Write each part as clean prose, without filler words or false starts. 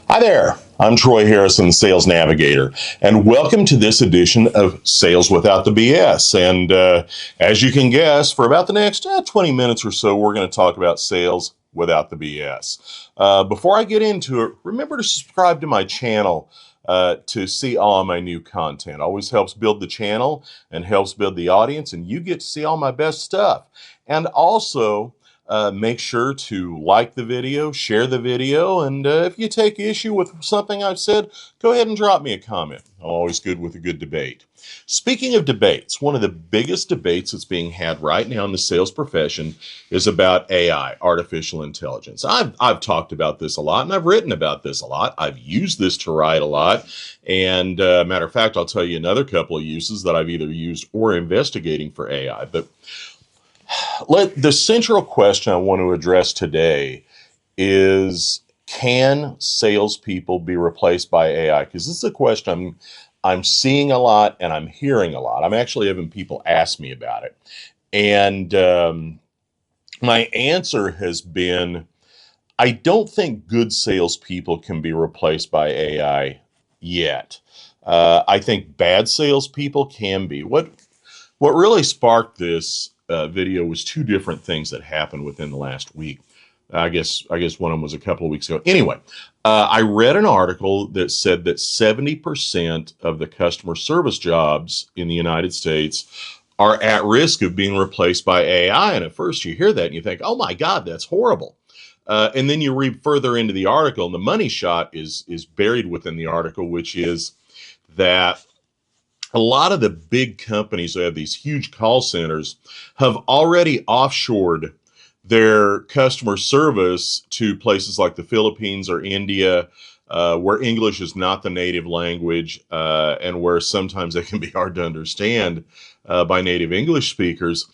Hi there, I'm Troy Harrison, Sales Navigator, and welcome to this edition of Sales Without the BS. And as you can guess, for about the next 20 minutes or so, we're going to talk about sales without the BS. Before I get into it, remember to subscribe to my channel to see all of my new content. Always helps build the channel and helps build the audience, and you get to see all my best stuff. And also, make sure to like the video, share the video, and if you take issue with something I've said, go ahead and drop me a comment. Always good with a good debate. Speaking of debates, one of the biggest debates that's being had right now in the sales profession is about AI, artificial intelligence. I've talked about this a lot, and I've written about this a lot. I've used this to write a lot, and matter of fact, I'll tell you another couple of uses that I've either used or investigating for AI. But the central question I want to address today is, can salespeople be replaced by AI? Because this is a question I'm seeing a lot and I'm hearing a lot. I'm actually having people ask me about it. And my answer has been, I don't think good salespeople can be replaced by AI yet. I think bad salespeople can be. What really sparked this video was two different things that happened within the last week. I guess one of them was a couple of weeks ago. Anyway, I read an article that said that 70% of the customer service jobs in the United States are at risk of being replaced by AI. And at first you hear that and you think, oh my God, that's horrible. And then you read further into the article, and the money shot is buried within the article, which is that a lot of the big companies that have these huge call centers have already offshored their customer service to places like the Philippines or India, where English is not the native language, and where sometimes they can be hard to understand by native English speakers.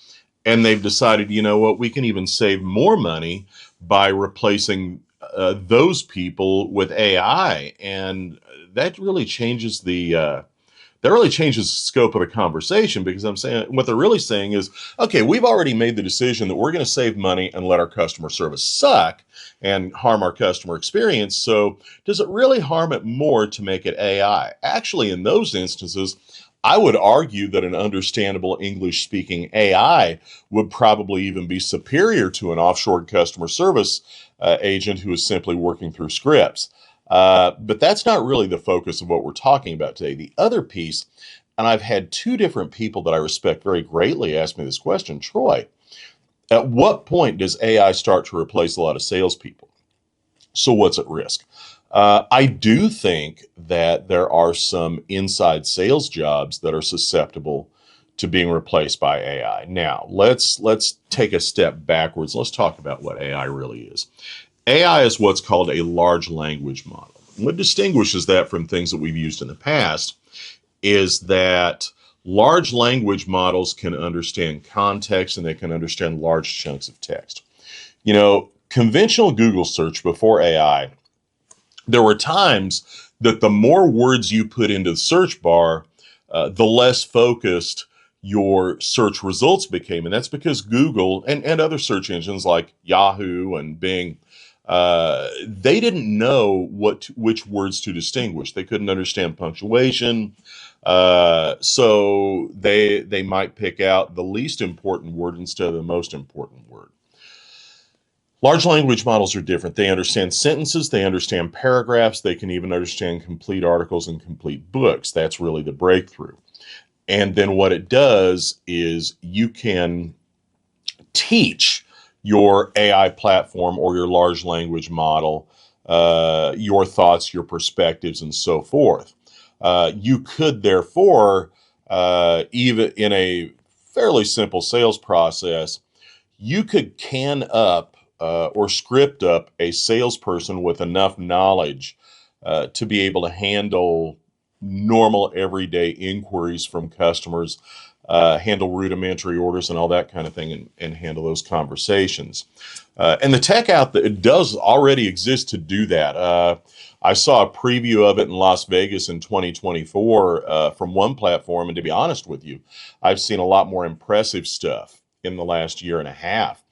And they've decided, you know what, we can even save more money by replacing those people with AI. And that really changes the scope of the conversation, because I'm saying what they're really saying is, okay, we've already made the decision that we're going to save money and let our customer service suck and harm our customer experience. So does it really harm it more to make it AI? Actually, in those instances, I would argue that an understandable English speaking AI would probably even be superior to an offshore customer service agent who is simply working through scripts. But that's not really the focus of what we're talking about today. The other piece, and I've had two different people that I respect very greatly ask me this question: Troy, at what point does AI start to replace a lot of salespeople? So what's at risk? I do think that there are some inside sales jobs that are susceptible to being replaced by AI. Now, let's take a step backwards. Let's talk about what AI really is. AI is what's called a large language model. What distinguishes that from things that we've used in the past is that large language models can understand context and they can understand large chunks of text. You know, conventional Google search before AI, there were times that the more words you put into the search bar, the less focused your search results became. And that's because Google and other search engines like Yahoo and Bing, they didn't know which words to distinguish. They couldn't understand punctuation. So they might pick out the least important word instead of the most important word. Large language models are different. They understand sentences, they understand paragraphs, they can even understand complete articles and complete books. That's really the breakthrough. And then what it does is you can teach your AI platform or your large language model your thoughts, your perspectives, and so forth. You could therefore, even in a fairly simple sales process, you could can up or script up a salesperson with enough knowledge to be able to handle normal everyday inquiries from customers, handle rudimentary orders and all that kind of thing, and handle those conversations. And the tech out there, it does already exist to do that. I saw a preview of it in Las Vegas in 2024 from one platform, and to be honest with you, I've seen a lot more impressive stuff in the last year and a half.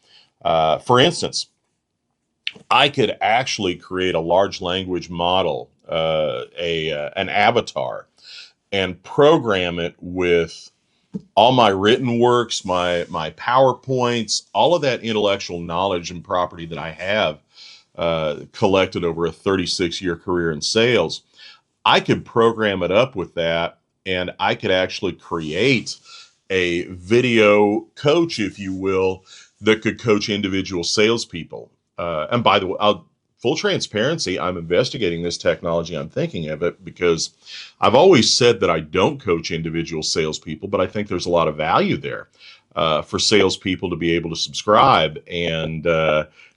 For instance, I could actually create a large language model, an avatar, and program it with all my written works, my PowerPoints, all of that intellectual knowledge and property that I have collected over a 36-year career in sales. I could program it up with that, and I could actually create a video coach, if you will, that could coach individual salespeople. And by the way, full transparency, I'm investigating this technology. I'm thinking of it because I've always said that I don't coach individual salespeople, but I think there's a lot of value there for salespeople to be able to subscribe. And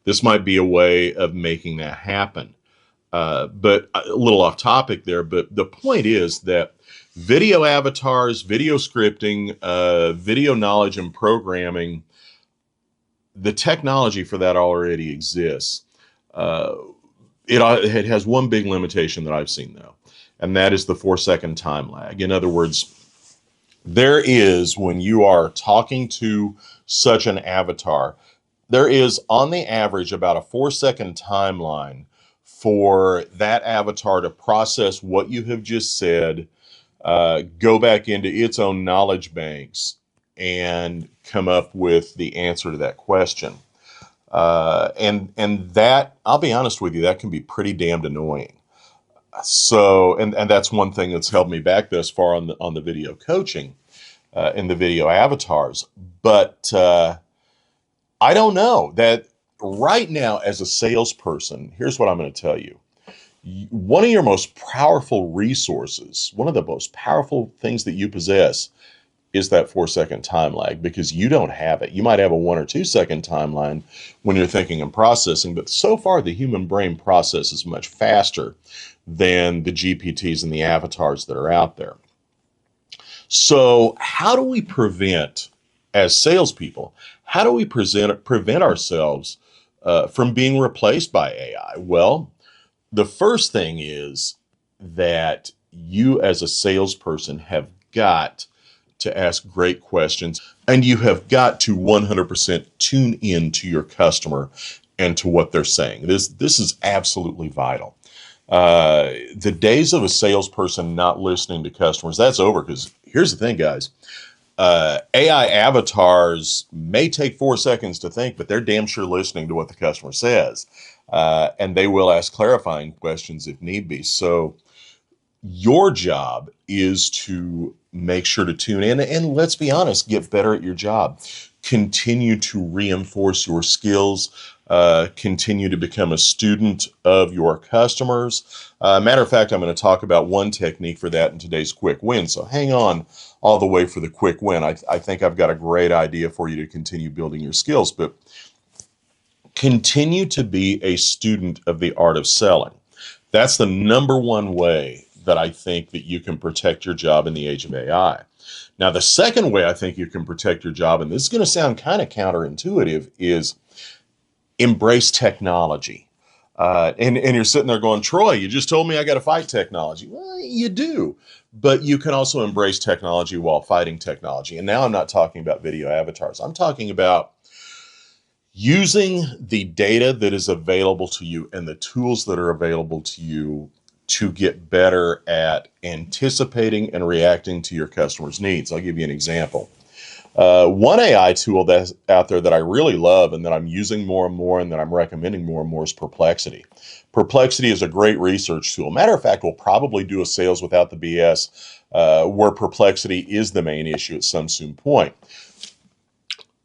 this might be a way of making that happen. But a little off topic there, but the point is that video avatars, video scripting, video knowledge and programming, the technology for that already exists. Uh, it has one big limitation that I've seen, though, and that is the 4-second time lag. In other words, there is, when you are talking to such an avatar, there is on the average about a 4-second timeline for that avatar to process what you have just said, go back into its own knowledge banks, and come up with the answer to that question. And that, I'll be honest with you, that can be pretty damned annoying. So, and that's one thing that's held me back thus far on the video coaching and the video avatars. But I don't know that right now as a salesperson. Here's what I'm going to tell you. One of your most powerful resources, one of the most powerful things that you possess is that 4-second time lag, because you don't have it. You might have a 1 or 2 second timeline when you're thinking and processing, but so far the human brain processes much faster than the GPTs and the avatars that are out there. So how do we prevent, as salespeople, how do we prevent ourselves from being replaced by AI? Well, the first thing is that you as a salesperson have got to ask great questions, and you have got to 100% tune in to your customer and to what they're saying. This is absolutely vital. The days of a salesperson not listening to customers, that's over, because here's the thing, guys. AI avatars may take 4 seconds to think, but they're damn sure listening to what the customer says. And they will ask clarifying questions if need be. So your job is to make sure to tune in and, let's be honest, get better at your job. Continue to reinforce your skills. Continue to become a student of your customers. Matter of fact, I'm going to talk about one technique for that in today's quick win. So hang on all the way for the quick win. I think I've got a great idea for you to continue building your skills, but continue to be a student of the art of selling. That's the number one way that I think that you can protect your job in the age of AI. Now, the second way I think you can protect your job, and this is going to sound kind of counterintuitive, is embrace technology. And you're sitting there going, Troy, you just told me I got to fight technology. Well, you do, but you can also embrace technology while fighting technology. And now I'm not talking about video avatars. I'm talking about using the data that is available to you and the tools that are available to you to get better at anticipating and reacting to your customers' needs. I'll give you an example. One AI tool that's out there that I really love and that I'm using more and more and that I'm recommending more and more is Perplexity. Perplexity is a great research tool. Matter of fact, we'll probably do a Sales Without the BS where Perplexity is the main issue at some soon point.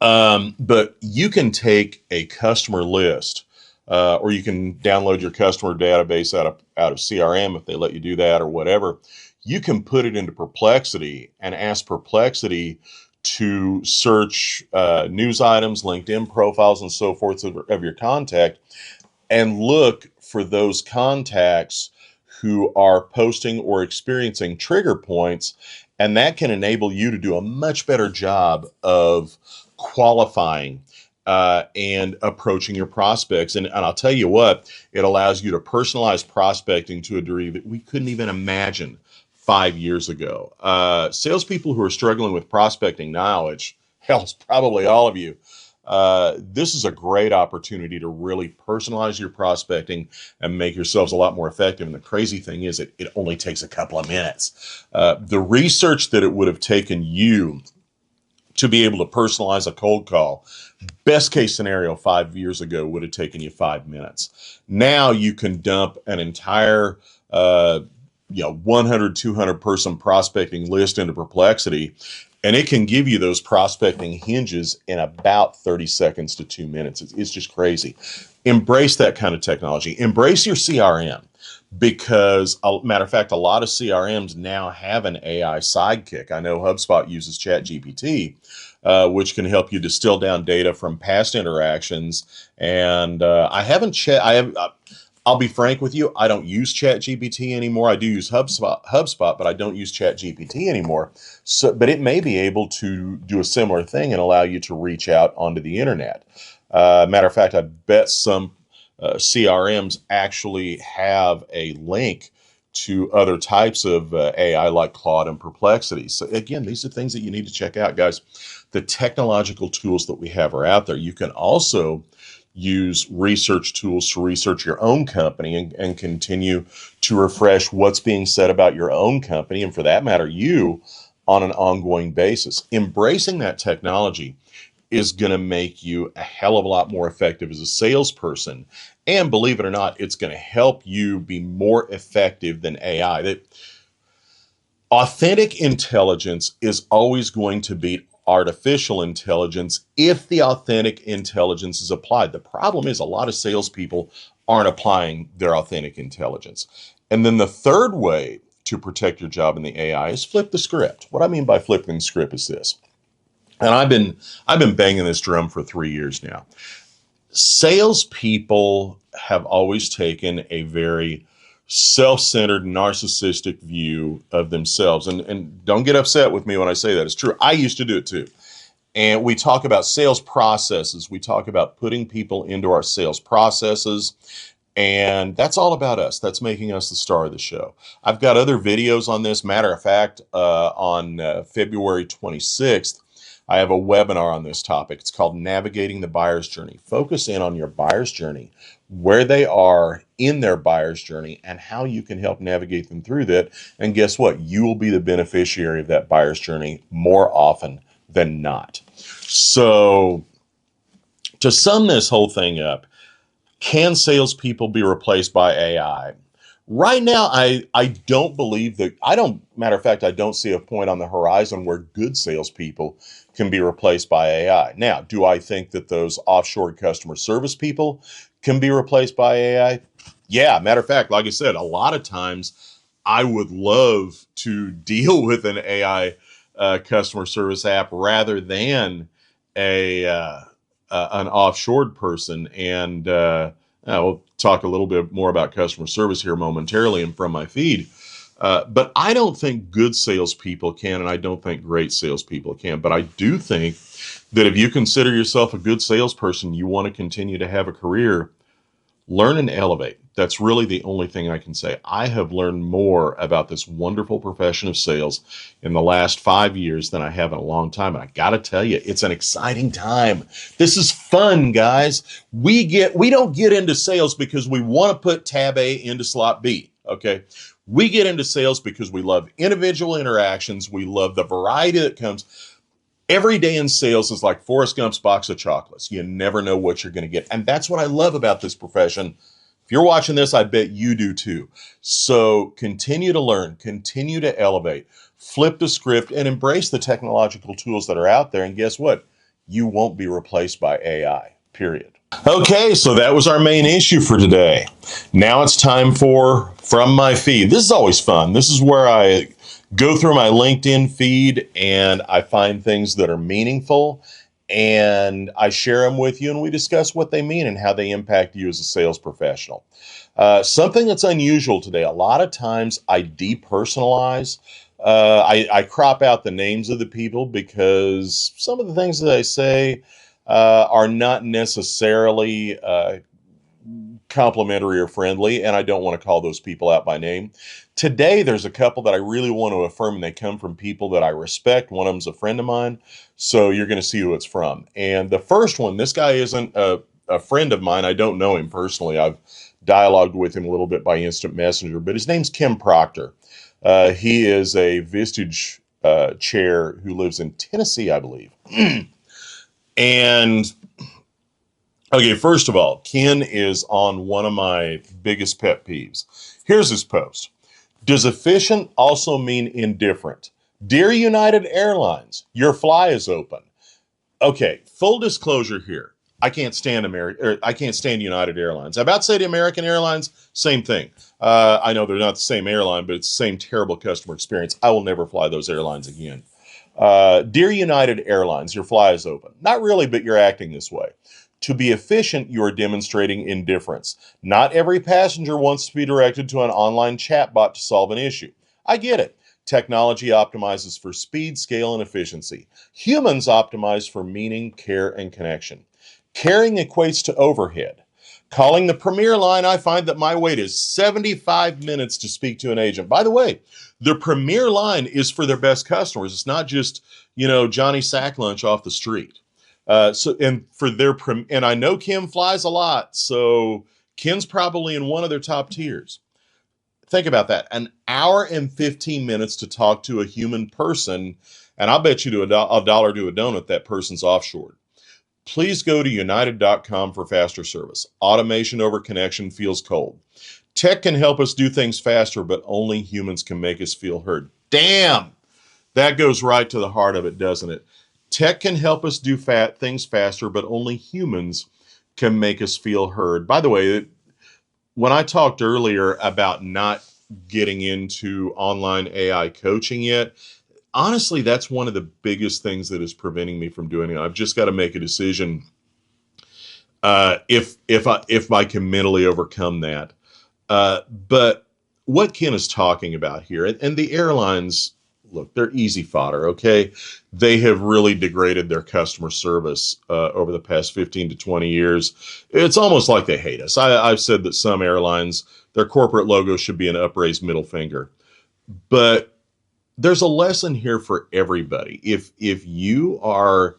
But you can take a customer list, or you can download your customer database out of CRM if they let you do that, or whatever. You can put it into Perplexity and ask Perplexity to search news items, LinkedIn profiles, and so forth of your contact, and look for those contacts who are posting or experiencing trigger points. And that can enable you to do a much better job of qualifying and approaching your prospects. And I'll tell you what, it allows you to personalize prospecting to a degree that we couldn't even imagine 5 years ago. Salespeople who are struggling with prospecting now, which hell, it's probably all of you, this is a great opportunity to really personalize your prospecting and make yourselves a lot more effective. And the crazy thing is it only takes a couple of minutes. The research that it would have taken you to be able to personalize a cold call, best case scenario 5 years ago would have taken you 5 minutes. Now you can dump an entire 100, 200 person prospecting list into Perplexity, and it can give you those prospecting hinges in about 30 seconds to 2 minutes. It's just crazy. Embrace that kind of technology. Embrace your CRM, because, matter of fact, a lot of CRMs now have an AI sidekick. I know HubSpot uses ChatGPT, which can help you distill down data from past interactions. And I haven't checked. I'll be frank with you. I don't use ChatGPT anymore. I do use HubSpot, but I don't use ChatGPT anymore. So, but it may be able to do a similar thing and allow you to reach out onto the internet. Matter of fact, I bet some CRMs actually have a link to other types of AI like Claude and Perplexity. So again, these are things that you need to check out, guys. The technological tools that we have are out there. You can also use research tools to research your own company and continue to refresh what's being said about your own company, and for that matter, you, on an ongoing basis. Embracing that technology is going to make you a hell of a lot more effective as a salesperson. And believe it or not, it's going to help you be more effective than AI. That authentic intelligence is always going to beat artificial intelligence if the authentic intelligence is applied. The problem is a lot of salespeople aren't applying their authentic intelligence. And then the third way to protect your job in the AI is flip the script. What I mean by flipping the script is this. And I've been banging this drum for 3 years now. Salespeople have always taken a very self-centered, narcissistic view of themselves. And don't get upset with me when I say that. It's true. I used to do it too. And we talk about sales processes. We talk about putting people into our sales processes. And that's all about us. That's making us the star of the show. I've got other videos on this. Matter of fact, on February 26th, I have a webinar on this topic. It's called Navigating the Buyer's Journey. Focus in on your buyer's journey, where they are in their buyer's journey, and how you can help navigate them through that. And guess what? You will be the beneficiary of that buyer's journey more often than not. So to sum this whole thing up, can salespeople be replaced by AI? Right now, I don't believe that. Matter of fact, I don't see a point on the horizon where good salespeople can be replaced by AI. Now, do I think that those offshore customer service people can be replaced by AI? Yeah, matter of fact, like I said, a lot of times I would love to deal with an AI customer service app rather than an offshored person. And we'll talk a little bit more about customer service here momentarily and from my feed. But I don't think good salespeople can, and I don't think great salespeople can. But I do think that if you consider yourself a good salesperson, you want to continue to have a career, learn and elevate. That's really the only thing I can say. I have learned more about this wonderful profession of sales in the last 5 years than I have in a long time. And I got to tell you, it's an exciting time. This is fun, guys. We don't get into sales because we want to put tab A into slot B. Okay. We get into sales because we love individual interactions. We love the variety that comes. Every day in sales is like Forrest Gump's box of chocolates. You never know what you're going to get. And that's what I love about this profession. If you're watching this, I bet you do too. So continue to learn, continue to elevate, flip the script, and embrace the technological tools that are out there. And guess what? You won't be replaced by AI, period. Okay, so that was our main issue for today. Now it's time for From My Feed. This is always fun. This is where I go through my LinkedIn feed and I find things that are meaningful and I share them with you and we discuss what they mean and how they impact you as a sales professional. Something that's unusual today, a lot of times I depersonalize. I crop out the names of the people because some of the things that I say are not necessarily complimentary or friendly, and I don't want to call those people out by name. Today, there's a couple that I really want to affirm, and they come from people that I respect. One of them's a friend of mine, so you're going to see who it's from. And the first one, this guy isn't a friend of mine. I don't know him personally. I've dialogued with him a little bit by instant messenger, but his name's Kim Proctor. He is a Vistage chair who lives in Tennessee, I believe. And okay, first of all, Ken is on one of my biggest pet peeves. Here's his post. Does efficient also mean indifferent? Dear United Airlines, your fly is open. Okay, full disclosure here. I can't stand I can't stand United Airlines. I about to say to American Airlines, same thing. I know they're not the same airline, but it's the same terrible customer experience. I will never fly those airlines again. Dear United Airlines, your fly is open. Not really, but you're acting this way. To be efficient, you are demonstrating indifference. Not every passenger wants to be directed to an online chatbot to solve an issue. I get it. Technology optimizes for speed, scale, and efficiency. Humans optimize for meaning, care, and connection. Caring equates to overhead. Calling the Premier line, I find that my wait is 75 minutes to speak to an agent. By the way, the Premier line is for their best customers. It's not just, Johnny Sacklunch off the street. And I know Kim flies a lot, so Ken's probably in one of their top tiers. Think about that. An hour and 15 minutes to talk to a human person, and I'll bet you to a dollar to a donut that person's offshore. Please go to united.com for faster service. Automation over connection feels cold. Tech can help us do things faster, but only humans can make us feel heard. Damn! That goes right to the heart of it, doesn't it? Tech can help us do things faster, but only humans can make us feel heard. By the way, when I talked earlier about not getting into online AI coaching yet, honestly, that's one of the biggest things that is preventing me from doing it. I've just got to make a decision if I can mentally overcome that. But what Ken is talking about here, and the airlines, look, they're easy fodder, okay? They have really degraded their customer service over the past 15 to 20 years. It's almost like they hate us. I've said that some airlines, their corporate logo should be an upraised middle finger. But there's a lesson here for everybody. If your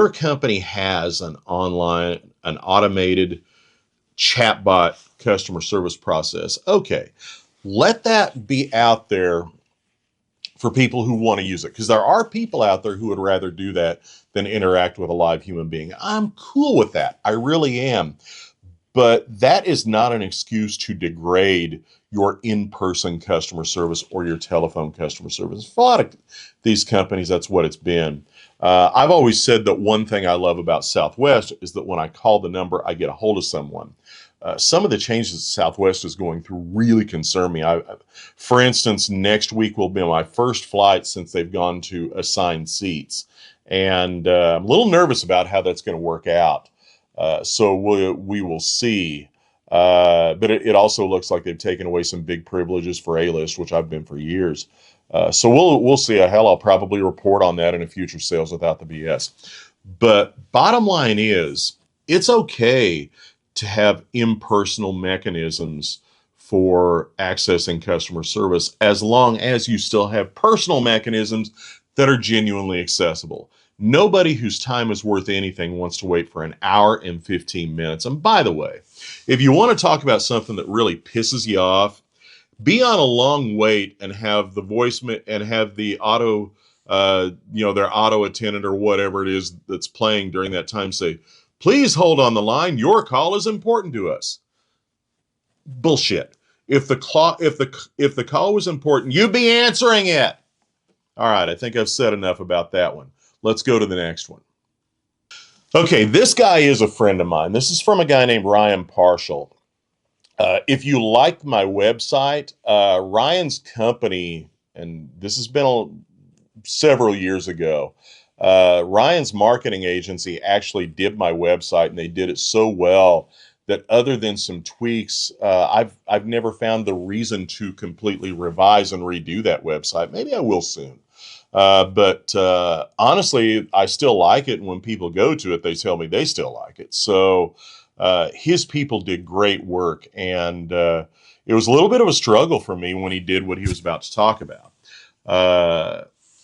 company has an automated chatbot customer service process, okay, let that be out there for people who want to use it, because there are people out there who would rather do that than interact with a live human being. I'm cool with that. I really am. But that is not an excuse to degrade your in-person customer service or your telephone customer service. For a lot of these companies, that's what it's been. I've always said that one thing I love about Southwest is that when I call the number, I get a hold of someone. Some of the changes Southwest is going through really concern me. For instance, next week will be my first flight since they've gone to assigned seats. And I'm a little nervous about how that's going to work out. So we will see. But it also looks like they've taken away some big privileges for A-list, which I've been for years. So we'll see. Hell, I'll probably report on that in a future Sales Without the BS. But bottom line is, it's okay to have impersonal mechanisms for accessing customer service, as long as you still have personal mechanisms that are genuinely accessible. Nobody whose time is worth anything wants to wait for an hour and 15 minutes. And by the way, if you want to talk about something that really pisses you off, be on a long wait and have the voicemail and have the auto, their auto attendant or whatever it is that's playing during that time say, "Please hold on the line. Your call is important to us." Bullshit. If the call was important, you'd be answering it. All right, I think I've said enough about that one. Let's go to the next one. Okay, this guy is a friend of mine. This is from a guy named Ryan Partial. If you like my website, Ryan's company, and this has been several years ago, Ryan's marketing agency actually did my website, and they did it so well that other than some tweaks, I've never found the reason to completely revise and redo that website. Maybe I will soon. But honestly, I still like it. And when people go to it, they tell me they still like it. So His people did great work, and it was a little bit of a struggle for me when he did what he was about to talk about. Uh,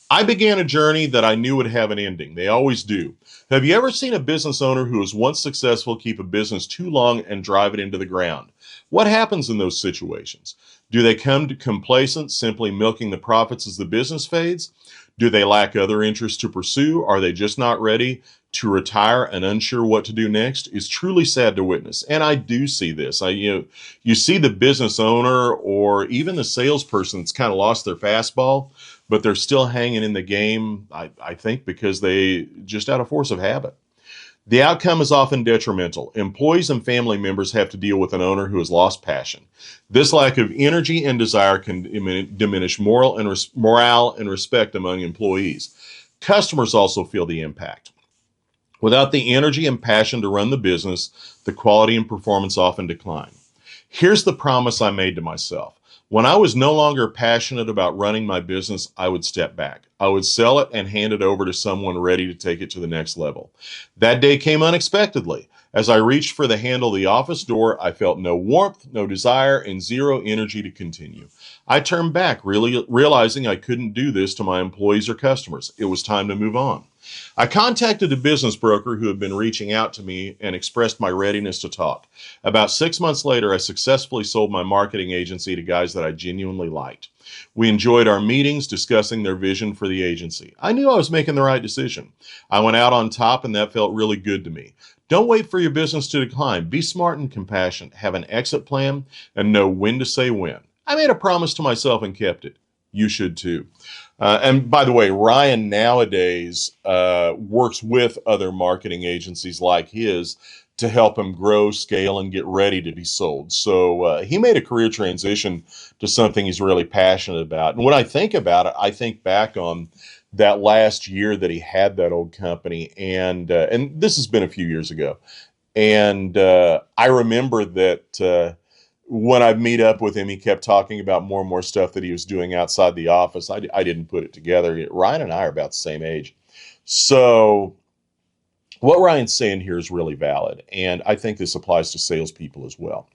I began a journey that I knew would have an ending. They always do. Have you ever seen a business owner who was once successful keep a business too long and drive it into the ground? What happens in those situations? Do they come to complacent, simply milking the profits as the business fades? Do they lack other interests to pursue? Are they just not ready to retire and unsure what to do next? It's truly sad to witness. And I do see this. You see the business owner or even the salesperson that's kind of lost their fastball, but they're still hanging in the game, I think, because they just out of force of habit. The outcome is often detrimental. Employees and family members have to deal with an owner who has lost passion. This lack of energy and desire can diminish morale and respect among employees. Customers also feel the impact. Without the energy and passion to run the business, the quality and performance often decline. Here's the promise I made to myself. When I was no longer passionate about running my business, I would step back. I would sell it and hand it over to someone ready to take it to the next level. That day came unexpectedly. As I reached for the handle of the office door, I felt no warmth, no desire, and zero energy to continue. I turned back, really realizing I couldn't do this to my employees or customers. It was time to move on. I contacted a business broker who had been reaching out to me and expressed my readiness to talk. About 6 months later, I successfully sold my marketing agency to guys that I genuinely liked. We enjoyed our meetings discussing their vision for the agency. I knew I was making the right decision. I went out on top, and that felt really good to me. Don't wait for your business to decline. Be smart and compassionate. Have an exit plan and know when to say when. I made a promise to myself and kept it. You should too. And by the way, Ryan nowadays works with other marketing agencies like his to help him grow, scale, and get ready to be sold. So he made a career transition to something he's really passionate about. And when I think about it, I think back on that last year that he had that old company, and this has been a few years ago. And I remember that when I meet up with him, he kept talking about more and more stuff that he was doing outside the office. I didn't put it together. Ryan and I are about the same age. So what Ryan's saying here is really valid. And I think this applies to salespeople as well.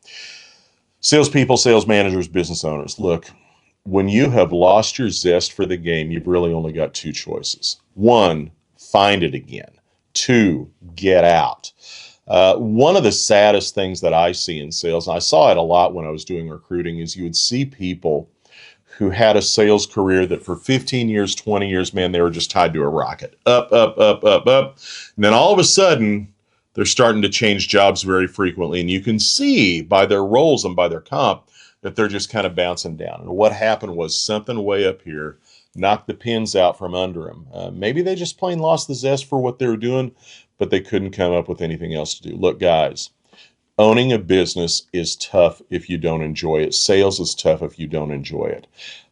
Salespeople, sales managers, business owners. Look, when you have lost your zest for the game, you've really only got two choices. One, find it again. Two, get out. One of the saddest things that I see in sales, and I saw it a lot when I was doing recruiting, is you would see people who had a sales career that for 15 years, 20 years, man, they were just tied to a rocket. Up, up, up, up, up. And then all of a sudden, they're starting to change jobs very frequently. And you can see by their roles and by their comp that they're just kind of bouncing down. And what happened was something way up here knocked the pins out from under them. Maybe they just plain lost the zest for what they were doing, but they couldn't come up with anything else to do. Look, guys, owning a business is tough if you don't enjoy it. Sales is tough if you don't enjoy it.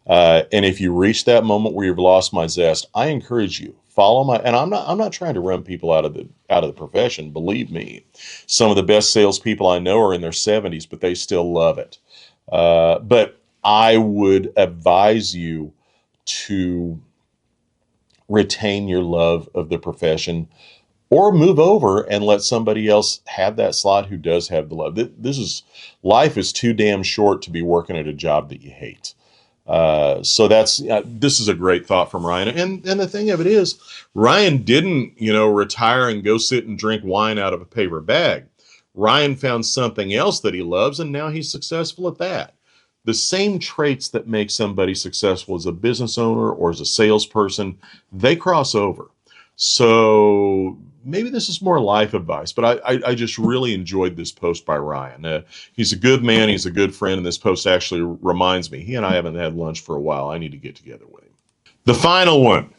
And if you reach that moment where you've lost my zest, I encourage you, follow my, and I'm not trying to run people out of the profession. Believe me, some of the best salespeople I know are in their 70s, but they still love it. But I would advise you to retain your love of the profession, or move over and let somebody else have that slot who does have the love. Life is too damn short to be working at a job that you hate. So this is a great thought from Ryan. And the thing of it is, Ryan didn't, retire and go sit and drink wine out of a paper bag. Ryan found something else that he loves, and now he's successful at that. The same traits that make somebody successful as a business owner or as a salesperson, they cross over. So maybe this is more life advice, but I just really enjoyed this post by Ryan. He's a good man. He's a good friend. And this post actually reminds me, he and I haven't had lunch for a while. I need to get together with him. The final one.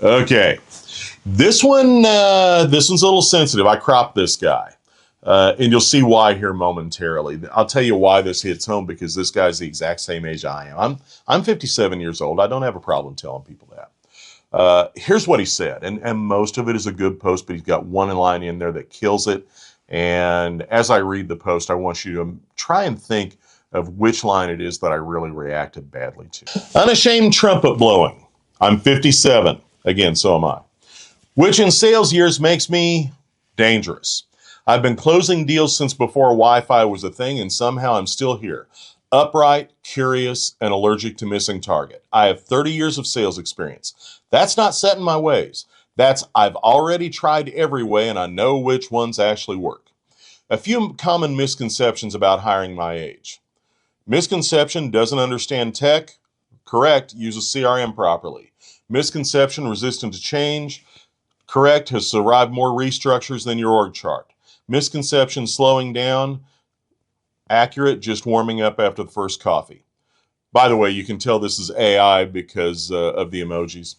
Okay. This one's a little sensitive. I cropped this guy. And you'll see why here momentarily. I'll tell you why this hits home, because this guy's the exact same age I am. I'm 57 years old. I don't have a problem telling people that. Here's what he said, and most of it is a good post, but he's got one line in there that kills it. And as I read the post, I want you to try and think of which line it is that I really reacted badly to. Unashamed trumpet blowing. I'm 57. Again, so am I. Which in sales years makes me dangerous. I've been closing deals since before Wi-Fi was a thing, and somehow I'm still here. Upright, curious, and allergic to missing target. I have 30 years of sales experience. That's not set in my ways. That's I've already tried every way, and I know which ones actually work. A few common misconceptions about hiring my age. Misconception: doesn't understand tech. Correct, uses CRM properly. Misconception: resistant to change. Correct, has survived more restructures than your org chart. Misconception: slowing down. Accurate, just warming up after the first coffee. By the way, you can tell this is AI because of the emojis.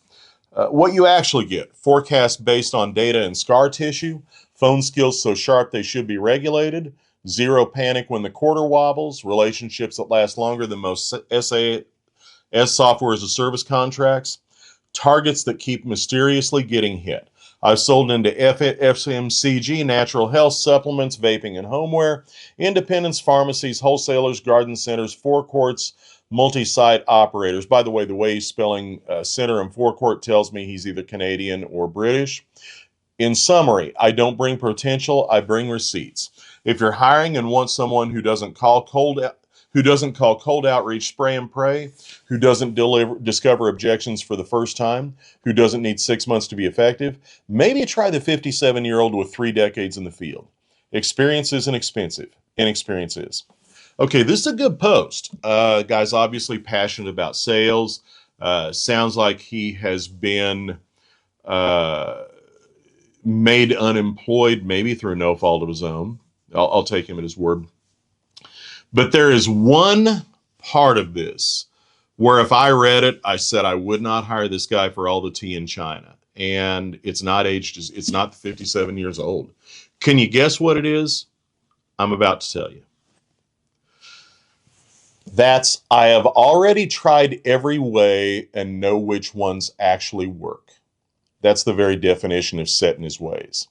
What you actually get: forecast based on data and scar tissue, phone skills so sharp they should be regulated, zero panic when the quarter wobbles, relationships that last longer than most SAS software as a service contracts, targets that keep mysteriously getting hit. I've sold into FMCG, natural health supplements, vaping and homeware, independents, pharmacies, wholesalers, garden centers, forecourts, multi-site operators. By the way he's spelling center and forecourt tells me he's either Canadian or British. In summary, I don't bring potential, I bring receipts. If you're hiring and want someone who doesn't call cold outreach spray and pray, who doesn't discover objections for the first time, who doesn't need 6 months to be effective, maybe try the 57-year-old with 3 decades in the field. Experience isn't expensive. Inexperience is. Okay, this is a good post. Guy's obviously passionate about sales. Sounds like he has been made unemployed, maybe through no fault of his own. I'll take him at his word. But there is one part of this where if I read it, I said I would not hire this guy for all the tea in China. And it's not 57 years old. Can you guess what it is? I'm about to tell you. That's I have already tried every way and know which ones actually work. That's the very definition of set in his ways.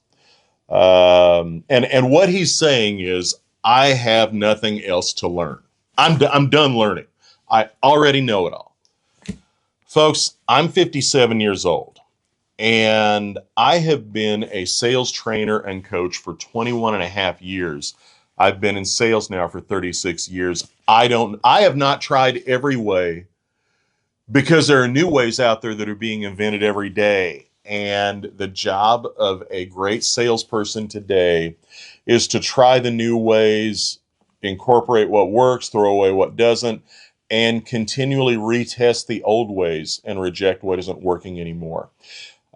And what he's saying is, I have nothing else to learn. I'm done learning. I already know it all. Folks, I'm 57 years old, and I have been a sales trainer and coach for 21 and a half years. I've been in sales now for 36 years. I have not tried every way because there are new ways out there that are being invented every day. And the job of a great salesperson today is to try the new ways, incorporate what works, throw away what doesn't, and continually retest the old ways and reject what isn't working anymore.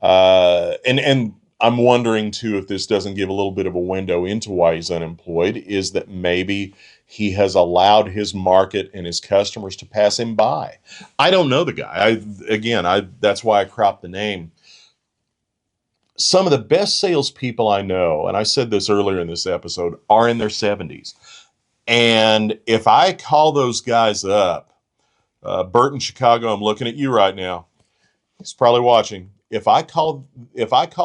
And I'm wondering too if this doesn't give a little bit of a window into why he's unemployed, is that maybe he has allowed his market and his customers to pass him by. I don't know the guy. That's why I cropped the name. Some of the best salespeople I know, and I said this earlier in this episode, are in their 70s. And if I call those guys up, Bert in Chicago, I'm looking at you right now. He's probably watching. If I call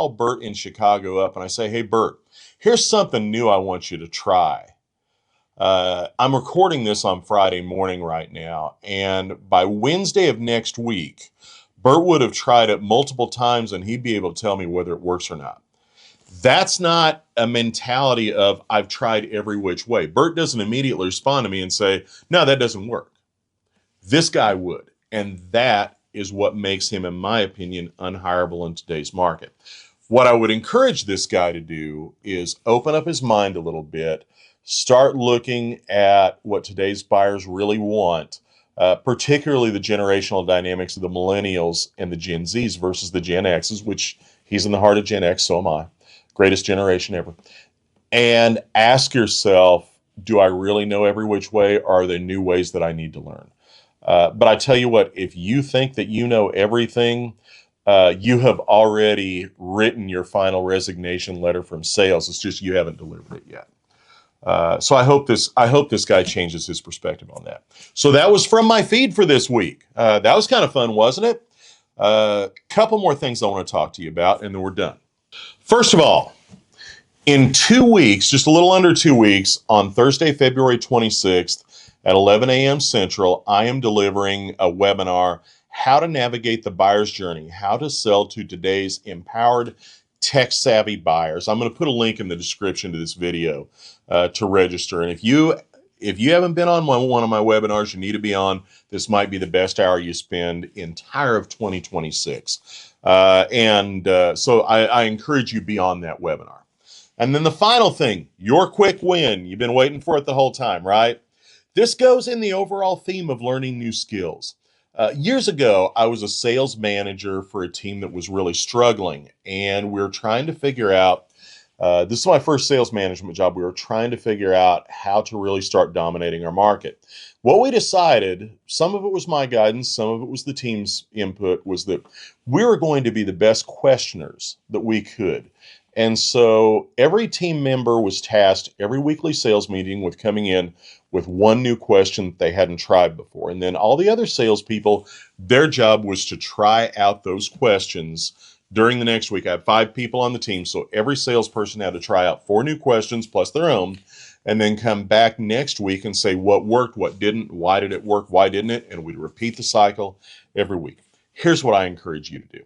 Bert in Chicago up and I say, hey, Bert, here's something new I want you to try. I'm recording this on Friday morning right now. And by Wednesday of next week, Bert would have tried it multiple times and he'd be able to tell me whether it works or not. That's not a mentality of I've tried every which way. Bert doesn't immediately respond to me and say, no, that doesn't work. This guy would. And that is what makes him, in my opinion, unhireable in today's market. What I would encourage this guy to do is open up his mind a little bit, start looking at what today's buyers really want, particularly the generational dynamics of the millennials and the Gen Zs versus the Gen Xs, which he's in the heart of Gen X, so am I. Greatest generation ever. And ask yourself, do I really know every which way, or are there new ways that I need to learn? But I tell you what, if you think that you know everything, you have already written your final resignation letter from sales. It's just you haven't delivered it yet. So I hope this guy changes his perspective on that. So that was from my feed for this week. That was kind of fun, wasn't it? Couple more things I want to talk to you about, and then we're done. First of all, in 2 weeks, just a little under 2 weeks, on Thursday, February 26th at 11 a.m. Central, I am delivering a webinar, How to Navigate the Buyer's Journey, How to Sell to Today's Empowered tech-savvy buyers. I'm going to put a link in the description to this video to register. And if you haven't been on one of my webinars, you need to be on. This might be the best hour you spend entire of 2026. So I encourage you to be on that webinar. And then the final thing, your quick win. You've been waiting for it the whole time, right? This goes in the overall theme of learning new skills. Years ago, I was a sales manager for a team that was really struggling, and we were trying to figure out, this is my first sales management job, we were trying to figure out how to really start dominating our market. What we decided, some of it was my guidance, some of it was the team's input, was that we were going to be the best questioners that we could. And so every team member was tasked every weekly sales meeting with coming in with one new question that they hadn't tried before. And then all the other salespeople, their job was to try out those questions during the next week. I had 5 people on the team, so every salesperson had to try out 4 new questions plus their own, and then come back next week and say what worked, what didn't, why did it work, why didn't it, and we'd repeat the cycle every week. Here's what I encourage you to do.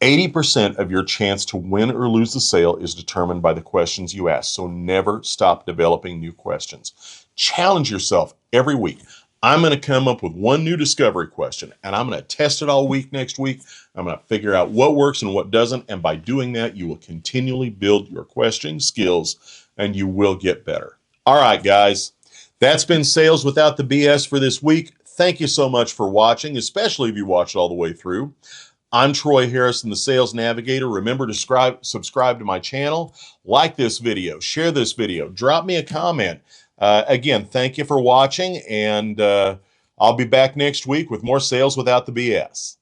80% of your chance to win or lose the sale is determined by the questions you ask. So never stop developing new questions. Challenge yourself every week. I'm going to come up with one new discovery question, and I'm going to test it all week next week. I'm going to figure out what works and what doesn't. And by doing that, you will continually build your questioning skills and you will get better. All right, guys, that's been Sales Without the BS for this week. Thank you so much for watching, especially if you watched all the way through. I'm Troy Harrison, the Sales Navigator. Remember to subscribe to my channel, like this video, share this video, drop me a comment. Again, thank you for watching, and I'll be back next week with more Sales Without the BS.